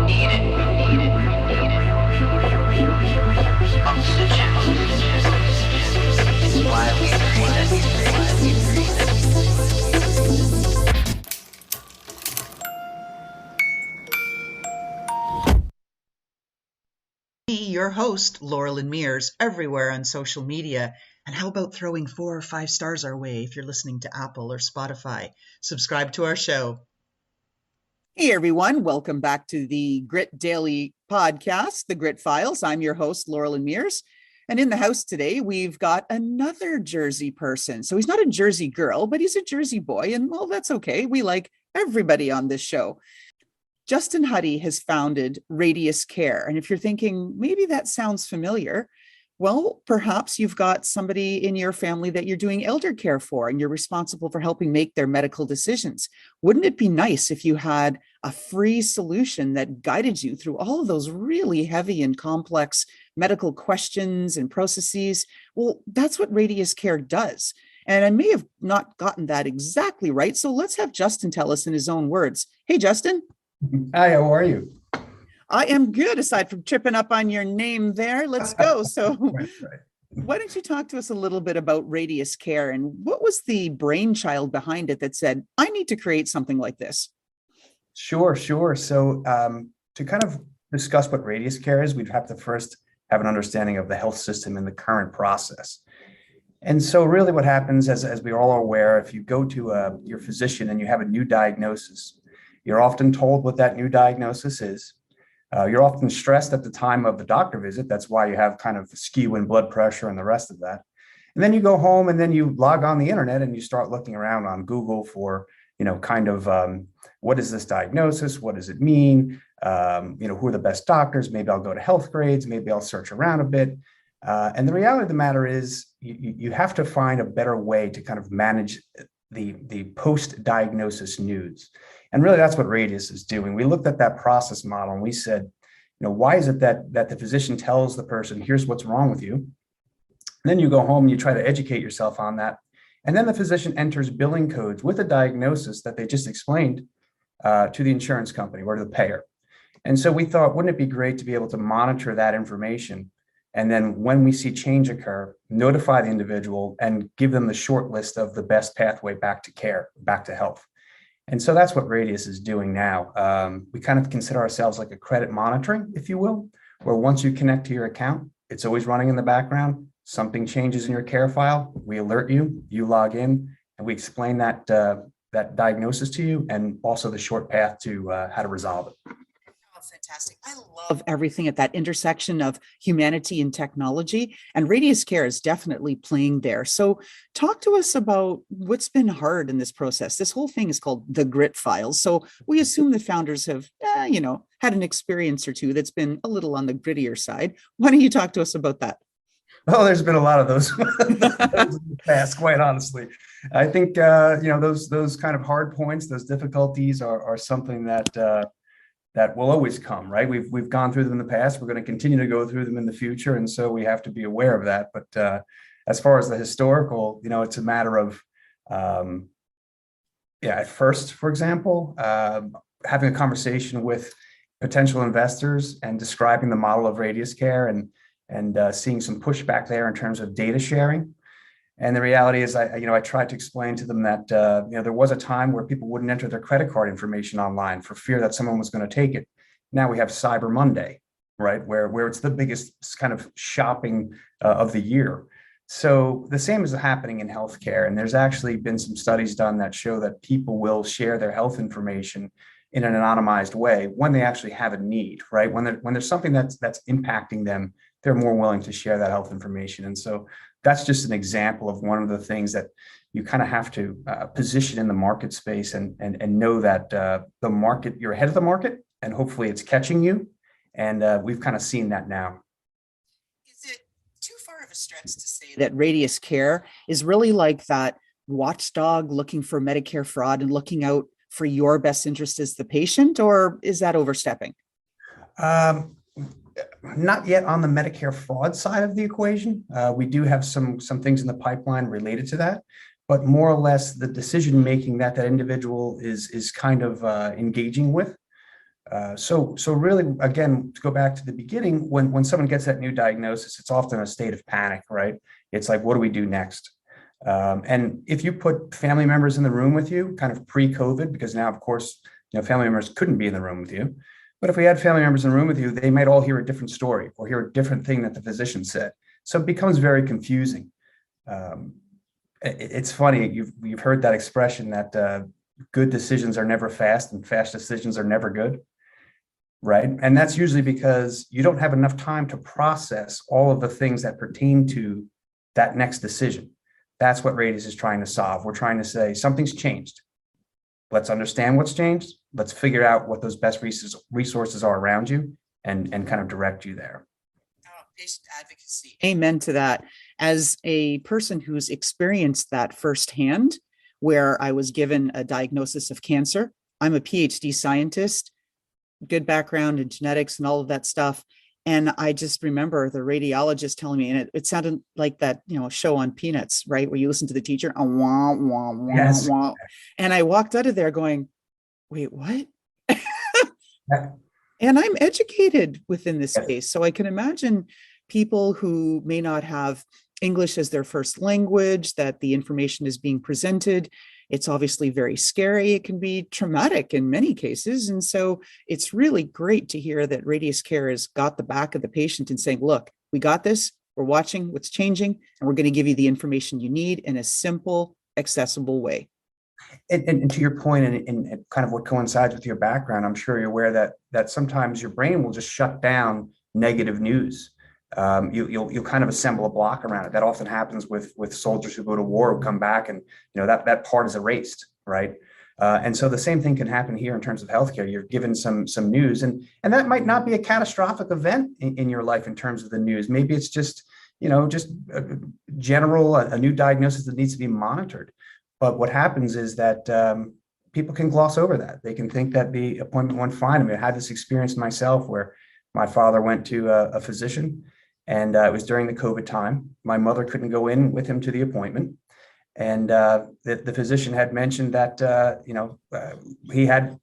Your host, Loralyn Mears, everywhere on social media. And how about throwing 4 or 5 stars our way if you're listening to Apple or Spotify? Subscribe to our show. Hey, everyone. Welcome back to the Grit Daily podcast, The Grit Files. I'm your host, Loralyn Mears. And in the house today, we've got another Jersey person. So he's not a Jersey girl, but he's a Jersey boy. And well, that's okay. We like everybody on this show. Justin Huddy has founded Radius Care. And if you're thinking, maybe that sounds familiar, well, perhaps you've got somebody in your family that you're doing elder care for, and you're responsible for helping make their medical decisions. Wouldn't it be nice if you had a free solution that guided you through all of those really heavy and complex medical questions and processes? Well, that's what Radius Care does. And I may have not gotten that exactly right. So let's have Justin tell us in his own words. Hey, Justin. Hi, how are you? I am good, aside from tripping up on your name there. Let's go. So Right. why don't you talk to us a little bit about Radius Care and what was the brainchild behind it that said, I need to create something like this? Sure. So to kind of discuss what Radius Care is, we'd have to first have an understanding of the health system and the current process. And so really what happens, as we are all aware, if you go to your physician and you have a new diagnosis, you're often told what that new diagnosis is. You're often stressed at the time of the doctor visit. That's why you have kind of skew in blood pressure and the rest of that. And then you go home and then you log on the internet and you start looking around on Google for, what is this diagnosis? What does it mean? Who are the best doctors? Maybe I'll go to Health Grades. Maybe I'll search around a bit. And the reality of the matter is you have to find a better way to kind of manage the post-diagnosis news. And really, that's what Radius is doing. We looked at that process model and we said, why is it that the physician tells the person, here's what's wrong with you? And then you go home and you try to educate yourself on that. And then the physician enters billing codes with a diagnosis that they just explained to the insurance company or to the payer. And so we thought, wouldn't it be great to be able to monitor that information? And then when we see change occur, notify the individual and give them the short list of the best pathway back to care, back to health. And so that's what Radius is doing now. We kind of consider ourselves like a credit monitoring, if you will, where once you connect to your account, it's always running in the background. Something changes in your care file, we alert you, you log in, and we explain that diagnosis to you and also the short path to how to resolve it. Fantastic. I love everything at that intersection of humanity and technology, and Radius Care is definitely playing there. So talk to us about what's been hard in this process. This whole thing is called the Grit Files. So we assume the founders have, had an experience or two that's been a little on the grittier side. Why don't you talk to us about that? Well, there's been a lot of those in the past, quite honestly. I think, those kind of hard points, those difficulties are something that will always come, right? We've gone through them in the past. We're going to continue to go through them in the future. And so we have to be aware of that. But as far as the historical, it's a matter of, at first, for example, having a conversation with potential investors and describing the model of Radius Care and seeing some pushback there in terms of data sharing. And the reality is, I tried to explain to them that, there was a time where people wouldn't enter their credit card information online for fear that someone was going to take it. Now we have Cyber Monday, right? Where it's the biggest kind of shopping of the year. So the same is happening in healthcare. And there's actually been some studies done that show that people will share their health information in an anonymized way when they actually have a need, right? When there's something that's impacting them, they're more willing to share that health information. And so that's just an example of one of the things that you kind of have to position in the market space and know that the market, you're ahead of the market, and hopefully it's catching you. And we've kind of seen that now. Is it too far of a stretch to say that Radius Care is really like that watchdog looking for Medicare fraud and looking out for your best interest as the patient, or is that overstepping? Not yet on the Medicare fraud side of the equation. We do have some things in the pipeline related to that, but more or less the decision making that individual is kind of engaging with. So really, again, to go back to the beginning, when someone gets that new diagnosis, it's often a state of panic, right? It's like, what do we do next? And if you put family members in the room with you, kind of pre-COVID, because now, of course, family members couldn't be in the room with you. But if we had family members in the room with you, they might all hear a different story or hear a different thing that the physician said. So it becomes very confusing. It's funny, you've heard that expression that good decisions are never fast and fast decisions are never good, right? And that's usually because you don't have enough time to process all of the things that pertain to that next decision. That's what Radius is trying to solve. We're trying to say something's changed. Let's understand what's changed. Let's figure out what those best resources are around you and kind of direct you there. Patient advocacy. Amen to that. As a person who's experienced that firsthand, where I was given a diagnosis of cancer, I'm a PhD scientist, good background in genetics and all of that stuff. And I just remember the radiologist telling me, and it sounded like that, show on Peanuts, right? Where you listen to the teacher, wah, wah, wah, Yes. wah. And I walked out of there going, wait, what? Yeah. And I'm educated within this Yes. space. So I can imagine people who may not have English as their first language, that the information is being presented. It's obviously very scary. It can be traumatic in many cases. And so it's really great to hear that Radius Care has got the back of the patient and saying, look, we got this. We're watching what's changing, and we're going to give you the information you need in a simple, accessible way. And to your point, and kind of what coincides with your background, I'm sure you're aware that sometimes your brain will just shut down negative news. You'll kind of assemble a block around it. That often happens with soldiers who go to war, who come back, and that part is erased, right? And so the same thing can happen here in terms of healthcare. You're given some news, and that might not be a catastrophic event in your life in terms of the news. Maybe it's just general, a new diagnosis that needs to be monitored. But what happens is that people can gloss over that. They can think that the appointment went fine. I mean, I had this experience myself where my father went to a physician, and it was during the COVID time. My mother couldn't go in with him to the appointment. And the physician had mentioned that, he had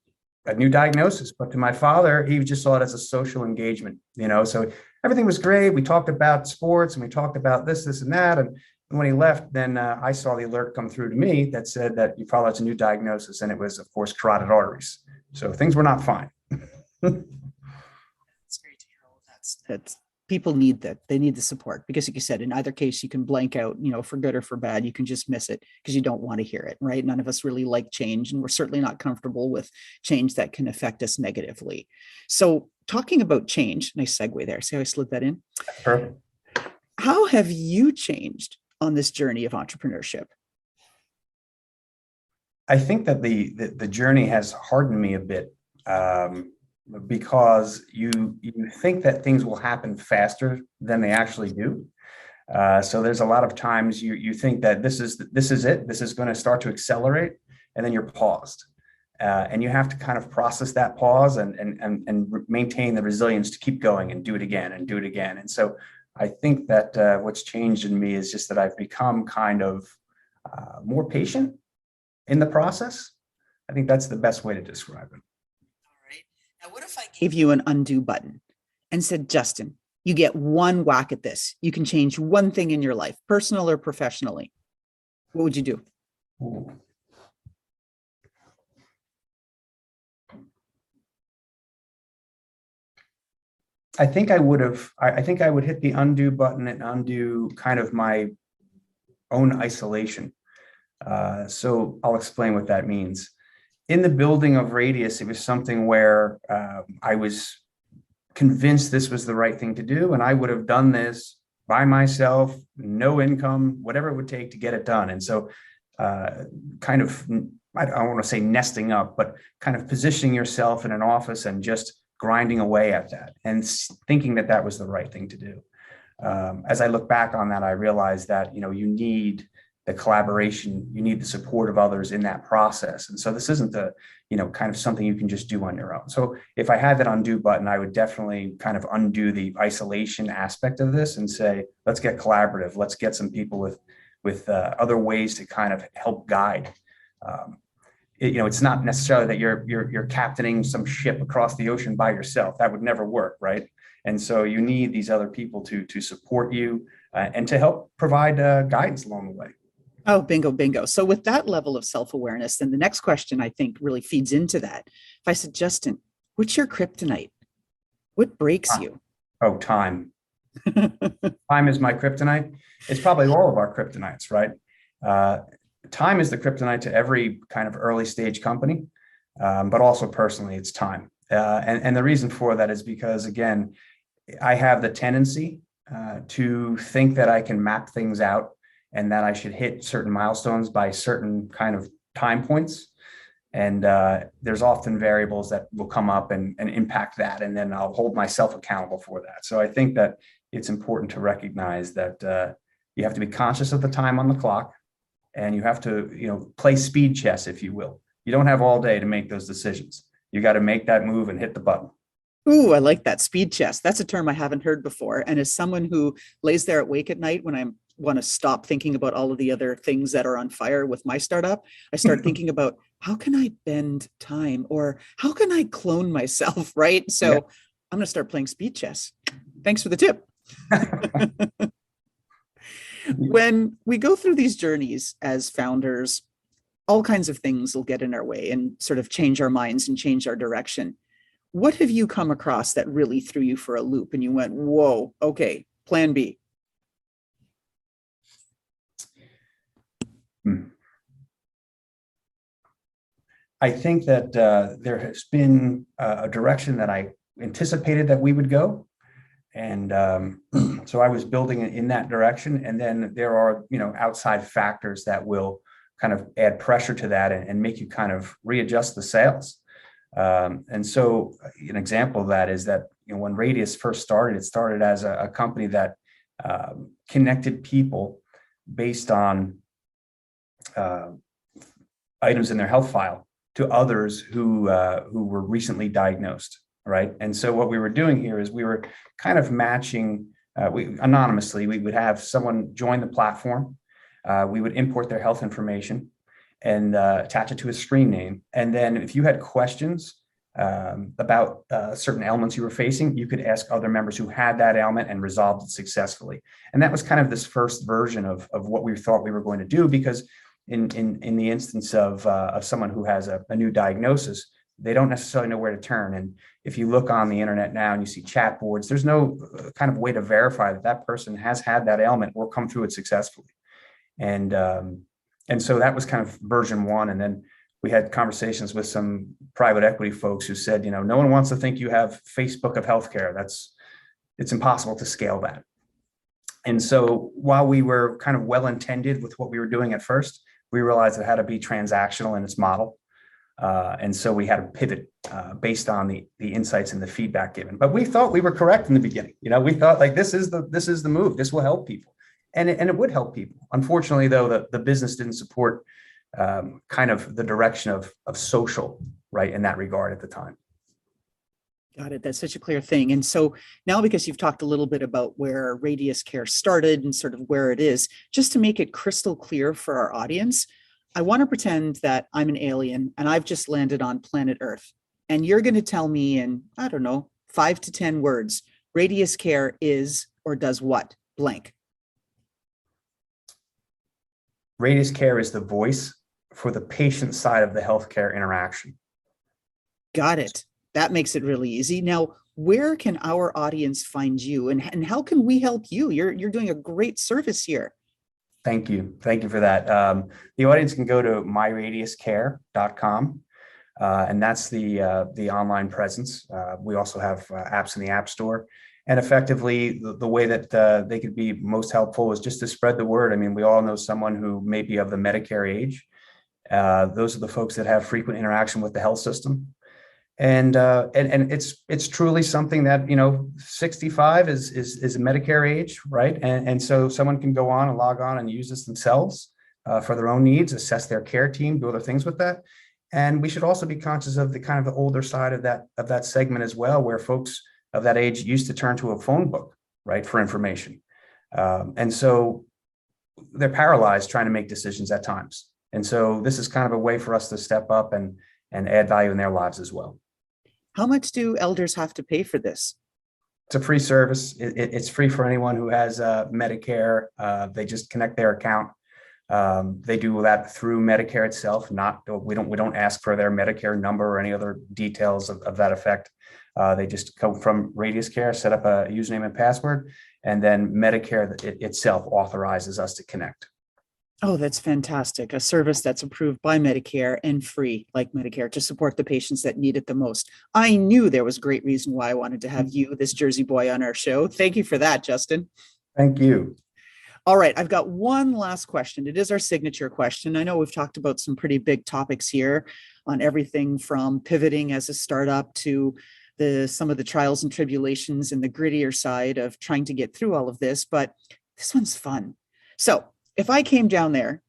a new diagnosis, but to my father, he just saw it as a social engagement, so everything was great. We talked about sports and we talked about this and that. And when he left, then I saw the alert come through to me that said that your father has a new diagnosis. And it was, of course, carotid arteries. So things were not fine. It's great to hear all of that. People need that. They need the support because, like you said, in either case, you can blank out, for good or for bad. You can just miss it because you don't want to hear it, right? None of us really like change, and we're certainly not comfortable with change that can affect us negatively. So talking about change, nice segue there. See how I slid that in? Perfect. How have you changed on this journey of entrepreneurship? I think that the journey has hardened me a bit. Because you think that things will happen faster than they actually do. So there's a lot of times you think that this is it. This is going to start to accelerate, and then you're paused, and you have to kind of process that pause and maintain the resilience to keep going and do it again and do it again. And so I think that what's changed in me is just that I've become kind of more patient in the process. I think that's the best way to describe it. Now, what if I gave you an undo button and said, Justin, you get one whack at this. You can change one thing in your life, personal or professionally. What would you do? Ooh. I think I would hit the undo button and undo kind of my own isolation. So I'll explain what that means. In the building of Radius, it was something where I was convinced this was the right thing to do, and I would have done this by myself, no income, whatever it would take to get it done. And so kind of, I don't want to say nesting up, but kind of positioning yourself in an office and just grinding away at that and thinking that that was the right thing to do. As I look back on that, I realized that, you need the collaboration, you need the support of others in that process. And so this isn't kind of something you can just do on your own. So if I had that undo button, I would definitely kind of undo the isolation aspect of this and say, let's get collaborative. Let's get some people with other ways to kind of help guide. it's not necessarily that you're captaining some ship across the ocean by yourself. That would never work, right? And so you need these other people to support you and to help provide guidance along the way. Oh, bingo, bingo. So with that level of self-awareness, then the next question I think really feeds into that. If I said, Justin, what's your kryptonite? What breaks you? Oh, time. Time is my kryptonite. It's probably all of our kryptonites, right? Time is the kryptonite to every kind of early stage company, but also personally, it's time. And the reason for that is because, again, I have the tendency to think that I can map things out and that I should hit certain milestones by certain kind of time points. And there's often variables that will come up and impact that. And then I'll hold myself accountable for that. So I think that it's important to recognize that you have to be conscious of the time on the clock, and you have to, play speed chess, if you will. You don't have all day to make those decisions. You got to make that move and hit the button. Ooh, I like that, speed chess. That's a term I haven't heard before. And as someone who lays there awake at night when I want to stop thinking about all of the other things that are on fire with my startup, I start thinking about how can I bend time, or how can I clone myself, right? So I'm going to start playing speed chess. Thanks for the tip. When we go through these journeys as founders, all kinds of things will get in our way and sort of change our minds and change our direction. What have you come across that really threw you for a loop and you went, whoa, okay, plan B? I think that there has been a direction that I anticipated that we would go. And so I was building in that direction. And then there are, outside factors that will kind of add pressure to that and make you kind of readjust the sails. And so an example of that is that, when Radius first started, it started as a company that connected people based on items in their health file to others who were recently diagnosed, right? And so what we were doing here is we were kind of matching, anonymously, we would have someone join the platform, we would import their health information and attach it to a screen name. And then if you had questions about certain ailments you were facing, you could ask other members who had that ailment and resolved it successfully. And that was kind of this first version of what we thought we were going to do, because in the instance of someone who has a new diagnosis, they don't necessarily know where to turn. And if you look on the internet now and you see chat boards, there's no kind of way to verify that that person has had that ailment or come through it successfully. And so that was kind of version one. And then we had conversations with some private equity folks who said, no one wants to think you have Facebook of healthcare. It's impossible to scale that. And so while we were kind of well-intended with what we were doing at first, we realized it had to be transactional in its model. And so we had to pivot based on the insights and the feedback given. But we thought we were correct in the beginning. We thought like, this is the move. This will help people. And it would help people. Unfortunately, though, the business didn't support kind of the direction of social, right, in that regard at the time. Got it. That's such a clear thing. And so now, because you've talked a little bit about where Radius Care started and sort of where it is, just to make it crystal clear for our audience, I want to pretend that I'm an alien and I've just landed on planet Earth. And you're going to tell me in, 5 to 10 words, Radius Care is or does what? Blank. Radius Care is the voice for the patient side of the healthcare interaction. Got it. That makes it really easy. Now, where can our audience find you, and how can we help you? You're doing a great service here. Thank you. Thank you for that. The audience can go to myradiuscare.com, and that's the online presence. We also have apps in the App Store. And effectively, the way that they could be most helpful is just to spread the word. I mean, we all know someone who may be of the Medicare age. Those are the folks that have frequent interaction with the health system. And it's truly something that, 65 is a Medicare age, right? And so someone can go on and log on and use this themselves for their own needs, assess their care team, do other things with that. And we should also be conscious of the kind of the older side of that segment as well, where folks of that age used to turn to a phone book, right, for information. And so they're paralyzed trying to make decisions at times. And so this is kind of a way for us to step up and add value in their lives as well. How much do elders have to pay for this? It's a free service. It's free for anyone who has Medicare. They just connect their account. They do that through Medicare itself. We don't ask for their Medicare number or any other details of that effect. They just come from Radius Care, set up a username and password, and then Medicare itself authorizes us to connect. Oh, that's fantastic. A service that's approved by Medicare and free, like Medicare, to support the patients that need it the most. I knew there was great reason why I wanted to have you, this Jersey boy, on our show. Thank you for that, Justin. Thank you. All right, I've got one last question. It is our signature question. I know we've talked about some pretty big topics here on everything from pivoting as a startup to some of the trials and tribulations and the grittier side of trying to get through all of this, but this one's fun. So if I came down there,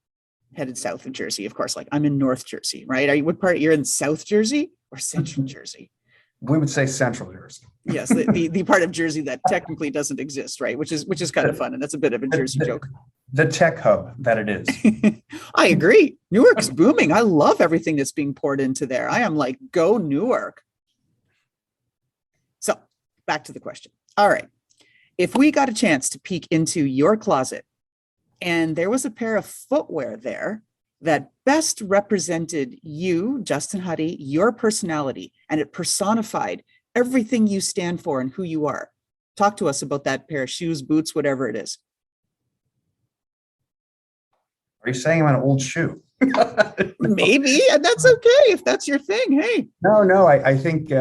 headed south of Jersey, of course, like I'm in North Jersey, right? What part? You're in South Jersey or Central Jersey? We would say Central Jersey. Yes, the part of Jersey that technically doesn't exist, right? Which is kind of fun, and that's a bit of a Jersey joke. The tech hub that it is. I agree. Newark's booming. I love everything that's being poured into there. I am like, go Newark. So back to the question. All right. If we got a chance to peek into your closet and there was a pair of footwear there that best represented you, Justin Huddy, your personality, and it personified everything you stand for and who you are. Talk to us about that pair of shoes, boots, whatever it is. Are you saying I'm an old shoe? Maybe, and that's okay if that's your thing. Hey. No, I think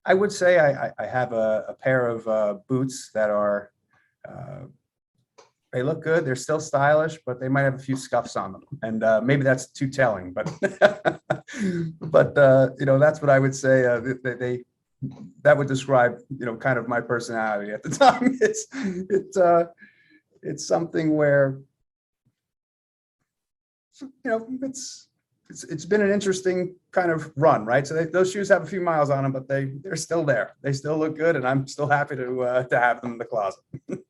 I would say I have a pair of boots that are, they look good. They're still stylish, but they might have a few scuffs on them. And maybe that's too telling, but, that's what I would say. That would describe, kind of my personality at the time. It's something where, it's been an interesting kind of run, right? So those shoes have a few miles on them, but they're still there. They still look good, and I'm still happy to have them in the closet.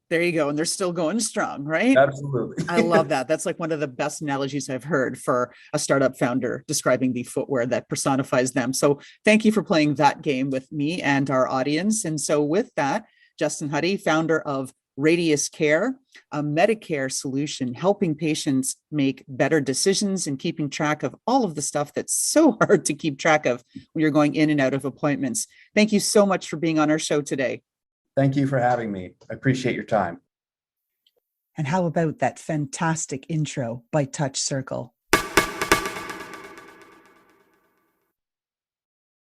There you go, and they're still going strong, right? Absolutely. I love that. That's like one of the best analogies I've heard for a startup founder describing the footwear that personifies them. So thank you for playing that game with me and our audience. And so with that, Justin Huddy, founder of Radius Care, a Medicare solution helping patients make better decisions and keeping track of all of the stuff that's so hard to keep track of when you're going in and out of appointments. Thank you so much for being on our show today. Thank you for having me. I appreciate your time. And how about that fantastic intro by Touch Circle?